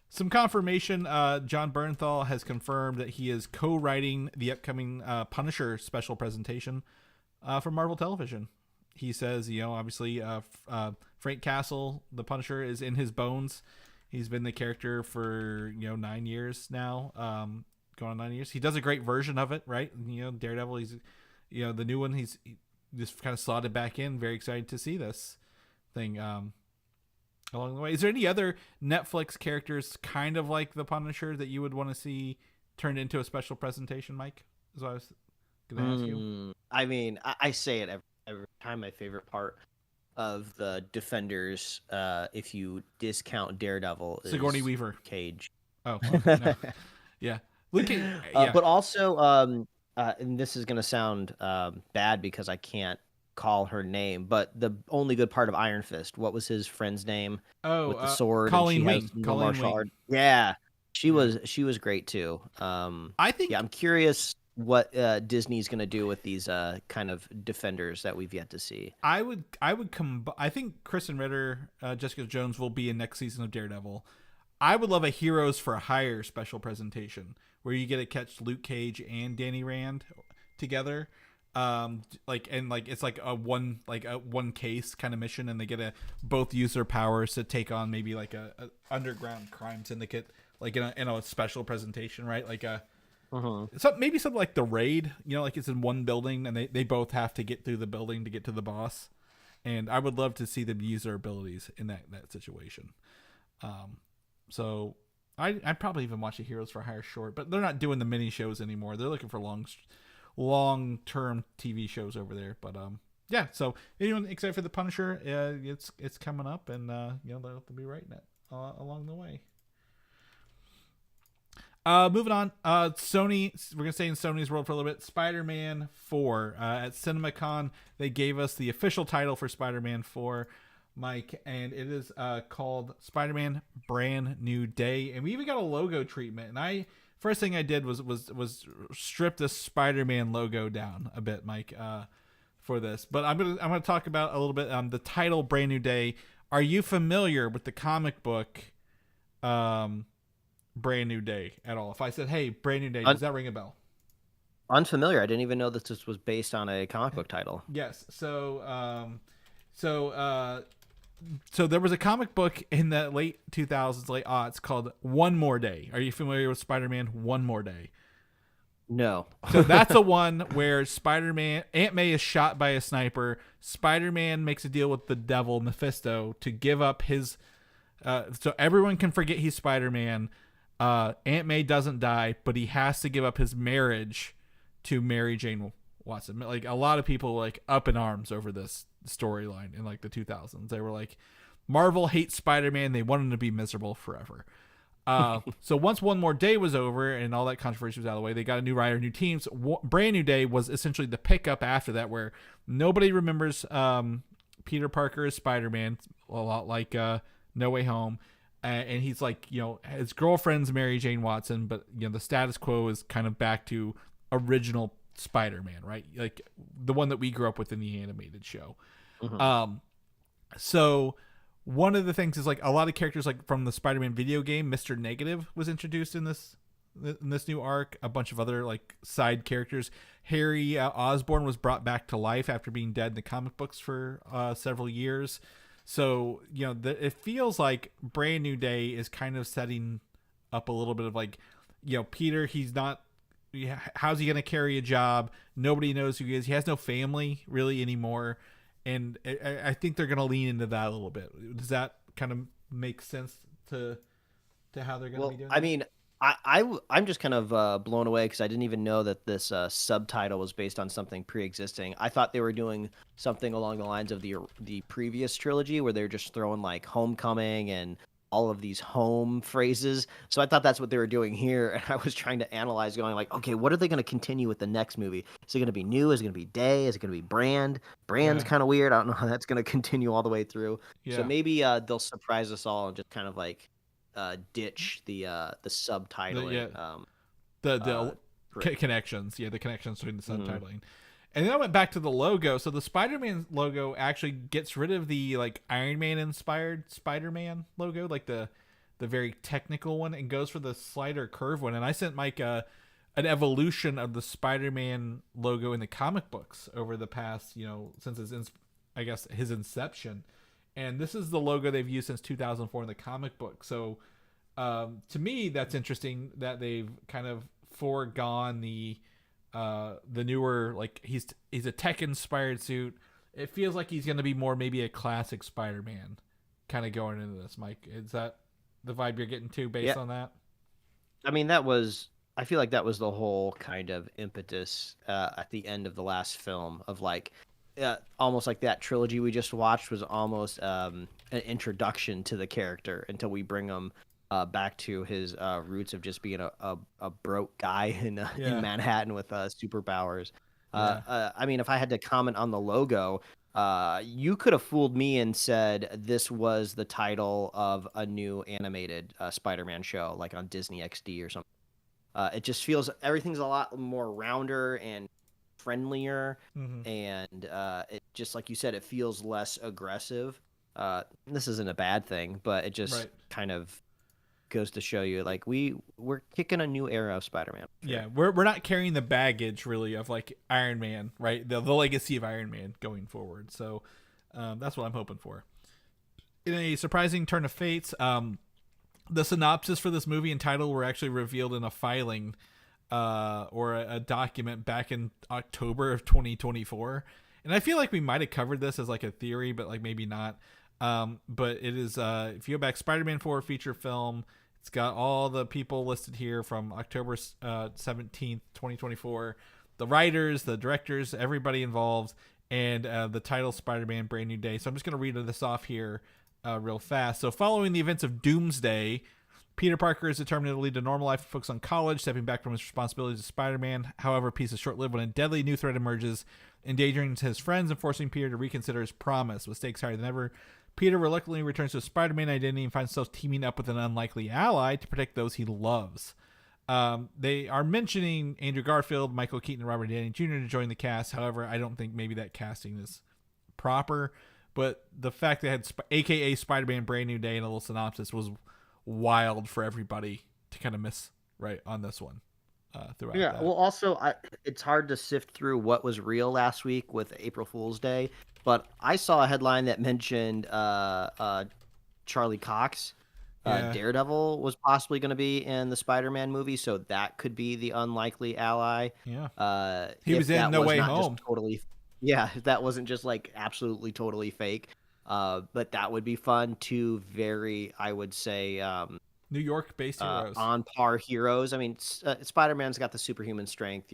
Some confirmation, John Bernthal has confirmed that he is co-writing the upcoming Punisher special presentation for Marvel Television. He says, obviously Frank Castle, the Punisher, is in his bones. He's been the character for 9 years now, going on 9 years. He does a great version of it, right? Daredevil, he's the new one, he just kind of slotted back in. Very excited to see this thing along the way. Is there any other Netflix characters kind of like the Punisher that you would want to see turned into a special presentation, Mike? Is what I was going to ask you. I mean, I say it every time. My favorite part of the Defenders, if you discount Daredevil, is Sigourney Weaver. Cage. Oh, no. Yeah. But also, and this is going to sound bad because I can't call her name, but the only good part of Iron Fist, what was his friend's name? With the sword. Colleen Wing. Yeah, she was great too. I think. Yeah, I'm curious what Disney's going to do with these kind of Defenders that we've yet to see. I think Kristen Ritter, Jessica Jones will be in next season of Daredevil. I would love a Heroes for Hire special presentation where you get to catch Luke Cage and Danny Rand together. like it's like a one case kind of mission, and they get to both use their powers to take on maybe like a underground crime syndicate, like in a special presentation, right? Like maybe something like the Raid, like it's in one building and they both have to get through the building to get to the boss. And I would love to see them use their abilities in that situation. So I'd probably even watch a Heroes for Hire short, but they're not doing the mini shows anymore. They're looking for long-term TV shows over there. But yeah. So anyone excited for the Punisher? It's coming up, and they'll be writing it along the way. Moving on. Sony. We're gonna stay in Sony's world for a little bit. Spider-Man 4 at CinemaCon. They gave us the official title for Spider-Man 4. Mike, and it is called Spider-Man Brand New Day, and we even got a logo treatment. And first thing I did was strip the Spider-Man logo down a bit, Mike, for this. But I'm gonna talk about a little bit the title Brand New Day. Are you familiar with the comic book Brand New Day at all? If I said, "Hey, Brand New Day," does that ring a bell? Unfamiliar. I didn't even know that this was based on a comic book title. Yes. So there was a comic book in the late 2000s, late aughts called One More Day. Are you familiar with Spider-Man One More Day? No. So that's the one where Aunt May is shot by a sniper. Spider-Man makes a deal with the devil, Mephisto, to give up his... so everyone can forget he's Spider-Man. Aunt May doesn't die, but he has to give up his marriage to Mary Jane Watson. Like, a lot of people were like up in arms over this storyline in like the 2000s. They were like, Marvel hates Spider-Man. They want him to be miserable forever. So once One More Day was over and all that controversy was out of the way, they got a new writer, new teams. Brand New Day was essentially the pickup after that, where nobody remembers Peter Parker as Spider-Man, a lot like No Way Home. And he's like, his girlfriend's Mary Jane Watson, but the status quo is kind of back to original Spider-Man, right? Like the one that we grew up with in the animated show. Mm-hmm. So one of the things is like a lot of characters like from the Spider-Man video game, Mr. Negative was introduced in this new arc. A bunch of other like side characters. Harry Osborn was brought back to life after being dead in the comic books for several years. So, it feels like Brand New Day is kind of setting up a little bit of like, Peter, how's he going to carry a job? Nobody knows who he is. He has no family really anymore. And I think they're going to lean into that a little bit. Does that kind of make sense to how they're going to be doing I mean, I'm just kind of blown away because I didn't even know that this subtitle was based on something pre-existing. I thought they were doing something along the lines of the previous trilogy where they're just throwing like homecoming and all of these home phrases. So I thought that's what they were doing here. And I was trying to analyze going like, okay, what are they going to continue with the next movie? Is it going to be new? Is it going to be day? Is it going to be brand? Brand's kind of weird. I don't know how that's going to continue all the way through. Yeah. So maybe they'll surprise us all and just kind of like ditch the subtitling. The connections. Yeah, the connections between the subtitling. And then I went back to the logo. So the Spider-Man logo actually gets rid of the like Iron Man inspired Spider-Man logo, like the very technical one, and goes for the slider curve one. And I sent Mike an evolution of the Spider-Man logo in the comic books over the past, since his inception. And this is the logo they've used since 2004 in the comic book. So to me, that's interesting that they've kind of foregone the newer, like he's a tech inspired suit. It feels like he's going to be more maybe a classic Spider-Man kind of going into this. Mike, is that the vibe you're getting to based on that? I mean, I feel like that was the whole kind of impetus at the end of the last film of like almost like that trilogy we just watched was almost an introduction to the character until we bring him back to his roots of just being a broke guy in Manhattan with superpowers. I mean, if I had to comment on the logo, you could have fooled me and said this was the title of a new animated Spider-Man show, like on Disney XD or something. It just feels everything's a lot more rounder and friendlier, and it just like you said, it feels less aggressive. This isn't a bad thing, but it just kind of goes to show you, like, we're kicking a new era of Spider-Man. Sure. Yeah, we're not carrying the baggage really of like Iron Man, right? The legacy of Iron Man going forward. So that's what I'm hoping for. In a surprising turn of fates, the synopsis for this movie and title were actually revealed in a filing or a document back in October of 2024. And I feel like we might have covered this as like a theory, but like maybe not. But it is, if you go back, Spider-Man 4 feature film. It's got all the people listed here from October 17th, 2024. The writers, the directors, everybody involved, and the title Spider-Man Brand New Day. So I'm just going to read this off here real fast. So following the events of Doomsday, Peter Parker is determined to lead a normal life and focus on college, stepping back from his responsibilities as Spider-Man. However, peace is short-lived when a deadly new threat emerges, endangering his friends and forcing Peter to reconsider his promise. With stakes higher than ever, Peter reluctantly returns to his Spider-Man identity and finds himself teaming up with an unlikely ally to protect those he loves. They are mentioning Andrew Garfield, Michael Keaton, and Robert Downey Jr. to join the cast. However, I don't think maybe that casting is proper. But the fact that it had a.k.a. Spider-Man Brand New Day in a little synopsis was wild for everybody to kind of miss right on this one. Throughout that. Well, also, it's hard to sift through what was real last week with April Fool's Day, but I saw a headline that mentioned Charlie Cox. Daredevil was possibly going to be in the Spider-Man movie, so that could be the unlikely ally. Yeah, he was in No Way Home. If that wasn't just like absolutely totally fake. But that would be fun. Two very, I would say, New York-based heroes. On par heroes. I mean, Spider-Man's got the superhuman strength,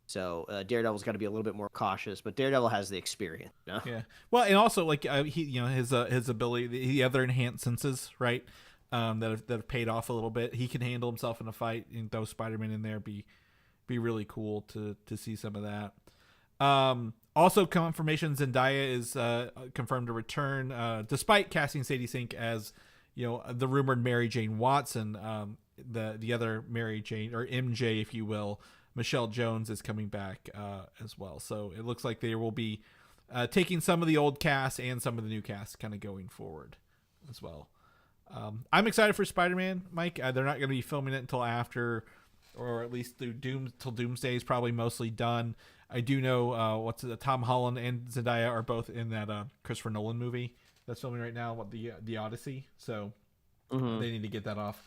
so Daredevil's got to be a little bit more cautious, but Daredevil has the experience. Yeah. Well, and also like he, his ability, the other enhanced senses, right? That have paid off a little bit. He can handle himself in a fight, and those Spider-Man in there be really cool to see some of that. Also, confirmation Zendaya is confirmed to return, despite casting Sadie Sink as, the rumored Mary Jane Watson. The other Mary Jane, or MJ, if you will, Michelle Jones is coming back as well. So it looks like they will be taking some of the old cast and some of the new cast kind of going forward as well. I'm excited for Spider-Man, Mike. They're not going to be filming it until after, or at least till Doomsday is probably mostly done. I do know Tom Holland and Zendaya are both in that Christopher Nolan movie that's filming right now, the Odyssey. So they need to get that off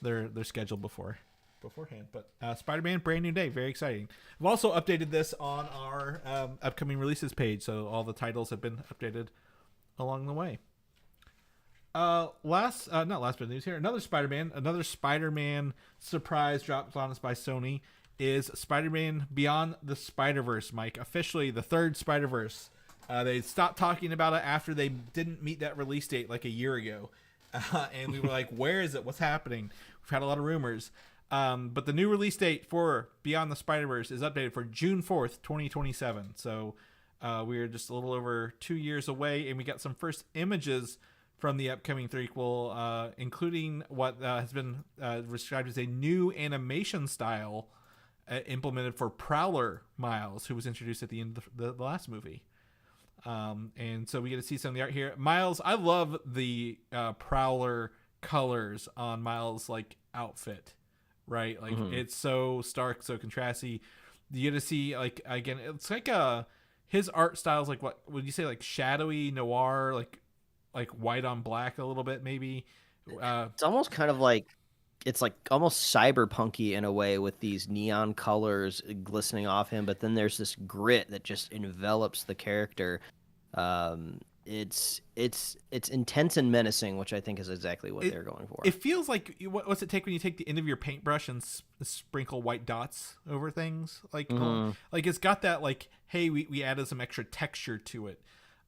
their schedule beforehand. But Spider-Man Brand New Day, very exciting. I've also updated this on our upcoming releases page, so all the titles have been updated along the way. Not last bit of news here. Another Spider-Man surprise dropped on us by Sony is Spider-Man Beyond the Spider-Verse, Mike. Officially, the third Spider-Verse. They stopped talking about it after they didn't meet that release date like a year ago. And we were like, where is it? What's happening? We've had a lot of rumors. But the new release date for Beyond the Spider-Verse is updated for June 4th, 2027. So we're just a little over 2 years away, and we got some first images from the upcoming threequel, including what has been described as a new animation style implemented for Prowler Miles, who was introduced at the end of the last movie. And so we get to see some of the art here. Miles, I love the Prowler colors on Miles' like outfit, right? Like it's so stark, so contrasty. You get to see like, again, it's like his art style is like, what would you say, like shadowy noir, like white on black a little bit maybe. It's almost kind of like, it's like almost cyberpunky in a way with these neon colors glistening off him, but then there's this grit that just envelops the character. It's intense and menacing, which I think is exactly what they're going for. It feels like, what's it take when you take the end of your paintbrush and sprinkle white dots over things? Like, like it's got that like, hey, we added some extra texture to it.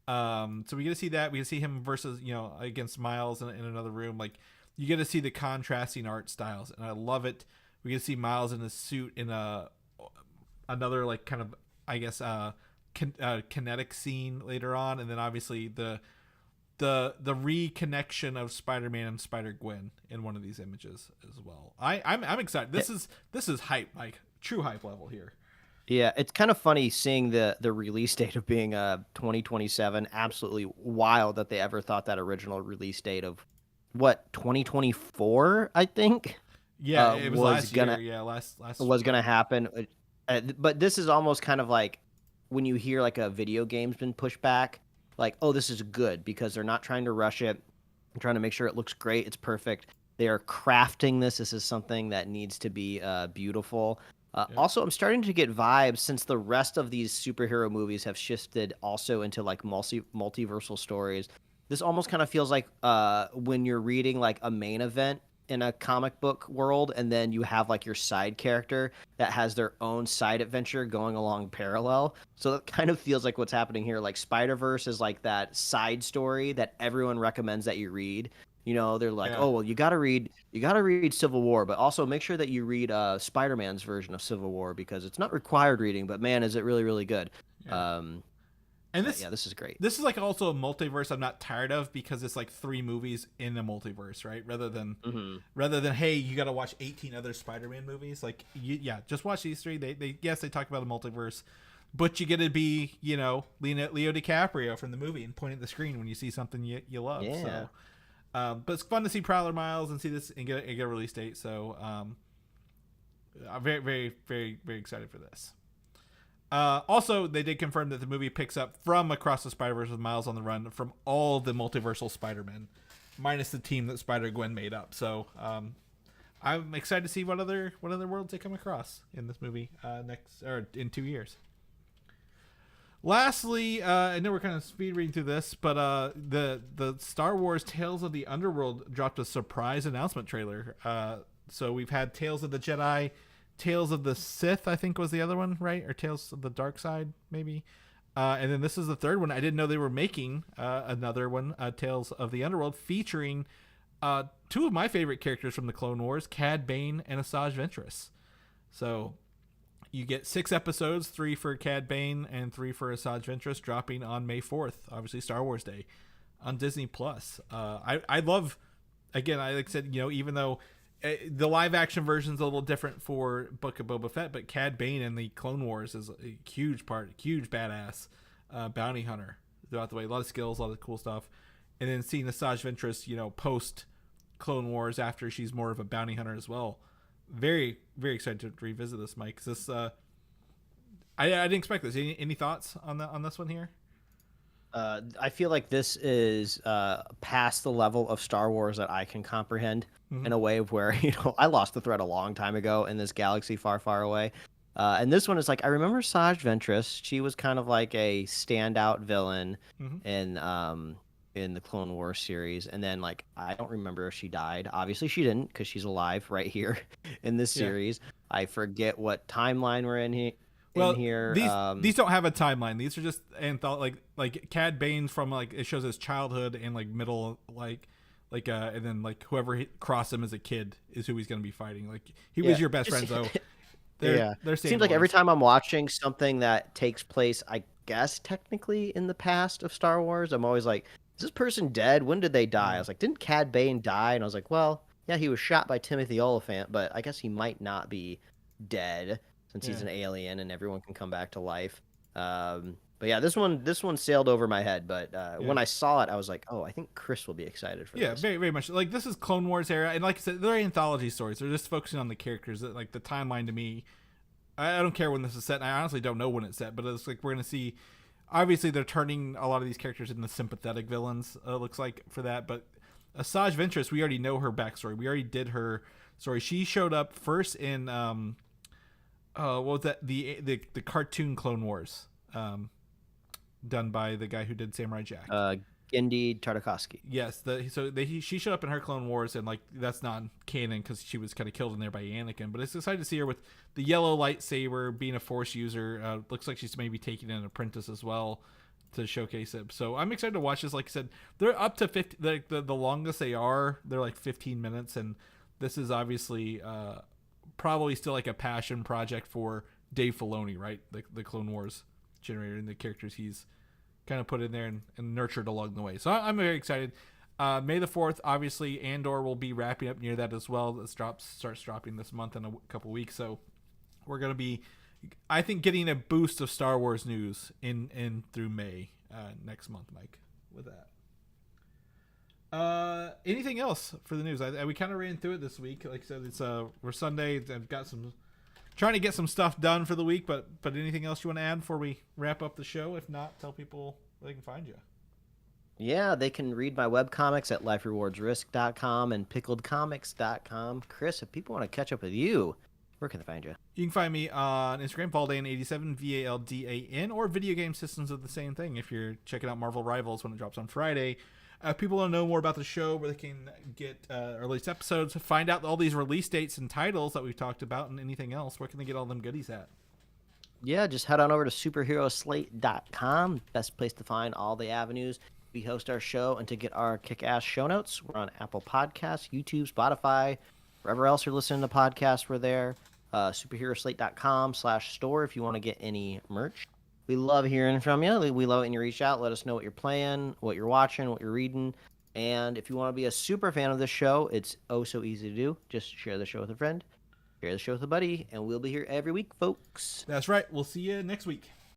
So we get to see that. We get to see him versus, against Miles in another room. Like, you get to see the contrasting art styles, and I love it. We get to see Miles in his suit in another like kind of, I guess, kinetic scene later on, and then obviously the reconnection of Spider-Man and Spider-Gwen in one of these images as well. I'm excited. This is hype, like true hype level here. Yeah, it's kind of funny seeing the release date of being 2027. Absolutely wild that they ever thought that original release date of what 2024, I think. Yeah, it was last gonna year. Yeah, last was gonna happen. But this is almost kind of like when you hear like a video game's been pushed back, like, oh, this is good because they're not trying to rush it. They're trying to make sure it looks great, it's perfect. They are crafting this. This is something that needs to be beautiful. Also, I'm starting to get vibes since the rest of these superhero movies have shifted also into like multiversal stories. This almost kind of feels like when you're reading like a main event in a comic book world, and then you have like your side character that has their own side adventure going along parallel. So that kind of feels like what's happening here. Like Spider-Verse is like that side story that everyone recommends that you read. You know, they're like, oh, well, you gotta read Civil War, but also make sure that you read Spider-Man's version of Civil War because it's not required reading, but man, is it really, really good. And this is great. This is like also a multiverse I'm not tired of because it's like 3 movies in a multiverse, right? Rather than hey, you got to watch 18 other Spider-Man movies. Like, just watch these 3. They yes, they talk about a multiverse, but you get to be, Leo DiCaprio from the movie and point at the screen when you see something you love. Yeah. So, but it's fun to see Prowler Miles and see this and get a release date. So, I'm very, very, very, very excited for this. Also, they did confirm that the movie picks up from Across the Spider-Verse with Miles on the Run from all the multiversal Spider-Men, minus the team that Spider-Gwen made up. So, I'm excited to see what other worlds they come across in this movie in 2 years. Lastly, I know we're kind of speed reading through this, but the Star Wars Tales of the Underworld dropped a surprise announcement trailer. So we've had Tales of the Jedi, Tales of the Sith, I think was the other one, right? Or Tales of the Dark Side, maybe. And then this is the third one. I didn't know they were making another one, Tales of the Underworld, featuring 2 of my favorite characters from the Clone Wars, Cad Bane and Asajj Ventress. So you get 6 episodes, 3 for Cad Bane and 3 for Asajj Ventress, dropping on May 4th, obviously Star Wars Day, on Disney+. I love, again, like I said, even though the live action version is a little different for Book of Boba Fett, but Cad Bane in the Clone Wars is a huge badass bounty hunter throughout the way. A lot of skills, a lot of cool stuff. And then seeing Asajj Ventress, post Clone Wars after she's more of a bounty hunter as well. Very, very excited to revisit this, Mike. This I didn't expect this. Any thoughts on this one here? I feel like this is past the level of Star Wars that I can comprehend in a way of where, I lost the thread a long time ago in this galaxy far, far away. And this one is like, I remember Asajj Ventress. She was kind of like a standout villain in the Clone Wars series. And then, like, I don't remember if she died. Obviously, she didn't because she's alive right here in this series. I forget what timeline we're in here. Well, here. These don't have a timeline. These are just like Cad Bane's from like it shows his childhood and like middle and then like whoever crossed him as a kid is who he's going to be fighting. Like he was your best friend, so they're seems like every time I'm watching something that takes place, I guess technically in the past of Star Wars, I'm always like, is this person dead? When did they die? I was like, didn't Cad Bane die? And I was like, well, yeah, he was shot by Timothy Oliphant, but I guess he might not be dead since he's an alien and everyone can come back to life. But yeah, this one sailed over my head. But when I saw it, I was like, oh, I think Chris will be excited for this. Yeah, very, very much. Like, this is Clone Wars era. And like I said, they're anthology stories. They're just focusing on the characters. Like, the timeline to me, I don't care when this is set. And I honestly don't know when it's set. But it's like we're going to see, obviously, they're turning a lot of these characters into sympathetic villains, looks like, for that. But Asajj Ventress, we already know her backstory. We already did her story. She showed up first in, what was that? The cartoon Clone Wars. Done by the guy who did Samurai Jack. Genndy Tartakovsky. Yes, she showed up in her Clone Wars, and like that's not canon because she was kind of killed in there by Anakin. But it's exciting to see her with the yellow lightsaber, being a Force user. Looks like she's maybe taking an apprentice as well to showcase it. So I'm excited to watch this. Like I said, they're up to 50. Like the longest they're like 15 minutes, and this is obviously probably still like a passion project for Dave Filoni, right? The Clone Wars generator and the characters he's kind of put in there and nurtured along the way. So I'm very excited. May the 4th, obviously, Andor will be wrapping up near that as well. This starts dropping this month in a couple weeks. So we're going to be, I think, getting a boost of Star Wars news in through May next month, Mike, with that. Anything else for the news? We kind of ran through it this week. Like I said, it's we're Sunday. I've got some trying to get some stuff done for the week. But anything else you want to add before we wrap up the show? If not, tell people where they can find you. Yeah, they can read my webcomics at liferewardsrisk.com and pickledcomics.com. Chris, if people want to catch up with you, where can they find you? You can find me on Instagram, Valdan87, VALDAN, or Video Game Systems of the same thing if you're checking out Marvel Rivals when it drops on Friday. If people want to know more about the show, where they can get released episodes, find out all these release dates and titles that we've talked about, and anything else, where can they get all them goodies at? Yeah, just head on over to superheroslate.com. Best place to find all the avenues we host our show, and to get our kick-ass show notes, we're on Apple Podcasts, YouTube, Spotify, wherever else you're listening to podcasts, we're there. Superheroslate.com/store if you want to get any merch. We love hearing from you. We love it when you reach out. Let us know what you're playing, what you're watching, what you're reading. And if you want to be a super fan of this show, it's oh so easy to do. Just share the show with a friend, share the show with a buddy, and we'll be here every week, folks. That's right. We'll see you next week.